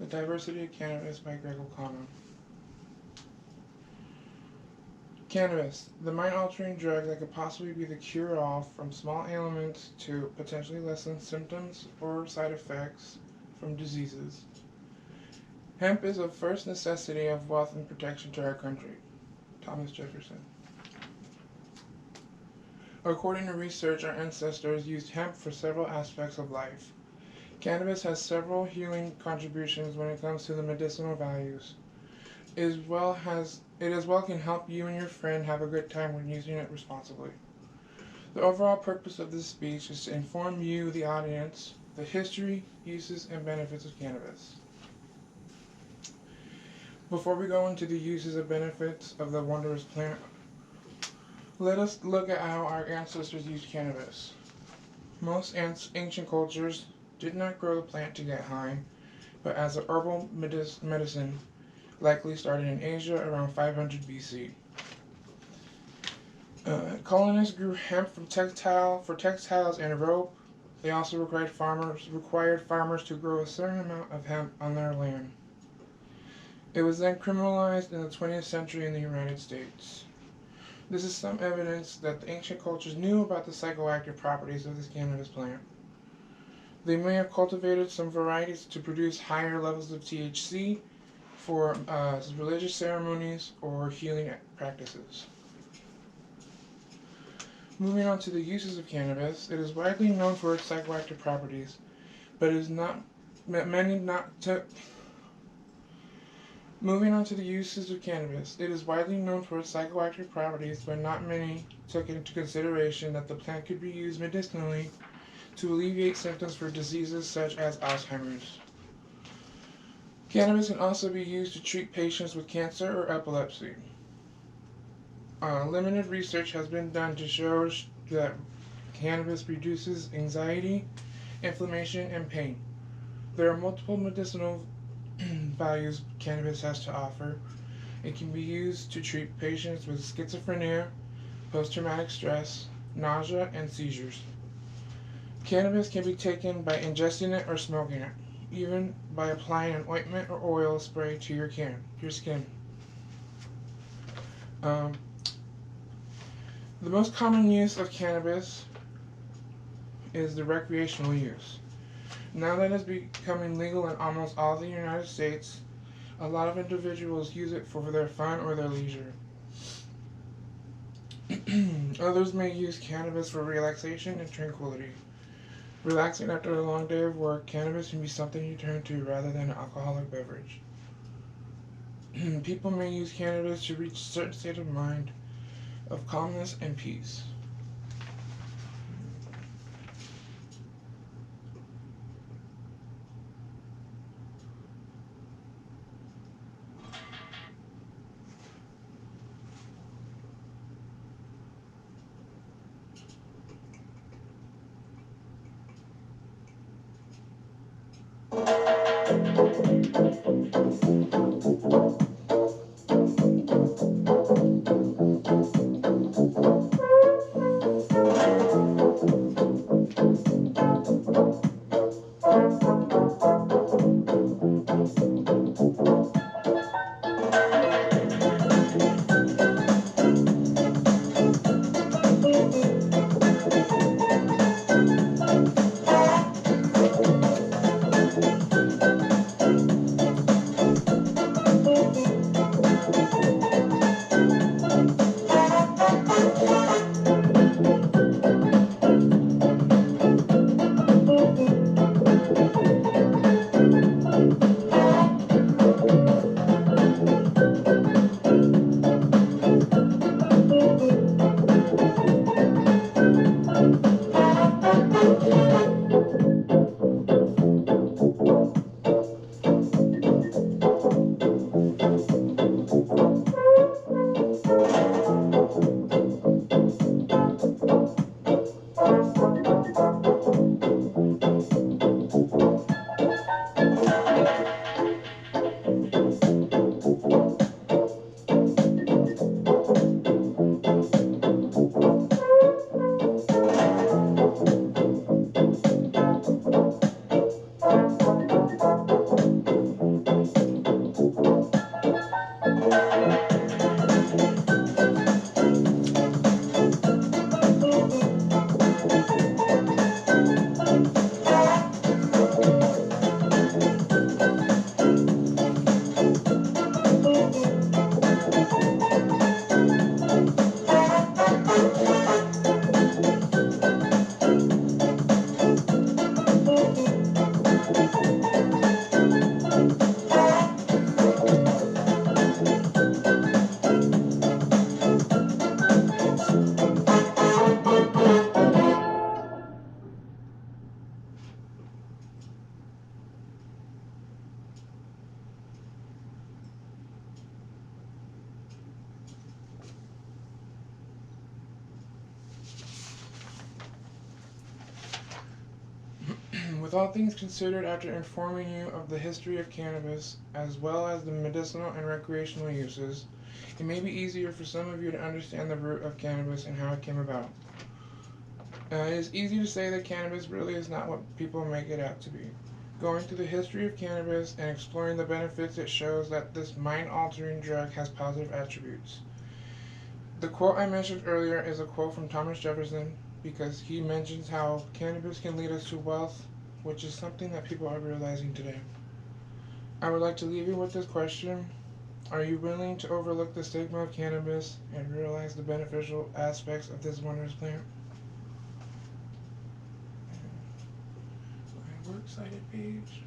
The Diversity of Cannabis by Greg O'Connor. Cannabis, the mind-altering drug that could possibly be the cure-all from small ailments to potentially lessen symptoms or side effects from diseases. Hemp is of first necessity of wealth and protection to our country. Thomas Jefferson. According to research, our ancestors used hemp for several aspects of life. Cannabis has several healing contributions when it comes to the medicinal values. It as well can help you and your friend have a good time when using it responsibly. The overall purpose of this speech is to inform you, the audience, the history, uses, and benefits of cannabis. Before we go into the uses and benefits of the wondrous plant, let us look at how our ancestors used cannabis. Most ancient cultures did not grow the plant to get high, but as a herbal medicine, likely started in Asia around 500 BC. Colonists grew hemp for textiles and rope. They also required farmers to grow a certain amount of hemp on their land. It was then criminalized in the 20th century in the United States. This is some evidence that the ancient cultures knew about the psychoactive properties of this cannabis plant. They may have cultivated some varieties to produce higher levels of THC for religious ceremonies or healing practices. Moving on to the uses of cannabis, it is widely known for its psychoactive properties, but it is not many not to. Moving on to the uses of cannabis, it is widely known for its psychoactive properties, but not many took into consideration that the plant could be used medicinally to alleviate symptoms for diseases such as Alzheimer's. Cannabis can also be used to treat patients with cancer or epilepsy. Limited research has been done to show that cannabis reduces anxiety, inflammation, and pain. There are multiple medicinal values cannabis has to offer. It can be used to treat patients with schizophrenia, post-traumatic stress, nausea, and seizures. Cannabis can be taken by ingesting it or smoking it, even by applying an ointment or oil spray to your skin. The most common use of cannabis is the recreational use. Now that it's becoming legal in almost all the United States, a lot of individuals use it for their fun or their leisure. Others may use cannabis for relaxation and tranquility. Relaxing after a long day of work, cannabis can be something you turn to rather than an alcoholic beverage. People may use cannabis to reach a certain state of mind of calmness and peace. With all things considered, after informing you of the history of cannabis, as well as the medicinal and recreational uses, it may be easier for some of you to understand the root of cannabis and how it came about. It is easy to say that cannabis really is not what people make it out to be. Going through the history of cannabis and exploring the benefits, it shows that this mind-altering drug has positive attributes. The quote I mentioned earlier is a quote from Thomas Jefferson, because he mentions how cannabis can lead us to wealth, which is something that people are realizing today. I would like to leave you with this question. Are you willing to overlook the stigma of cannabis and realize the beneficial aspects of this wondrous plant? My works cited page.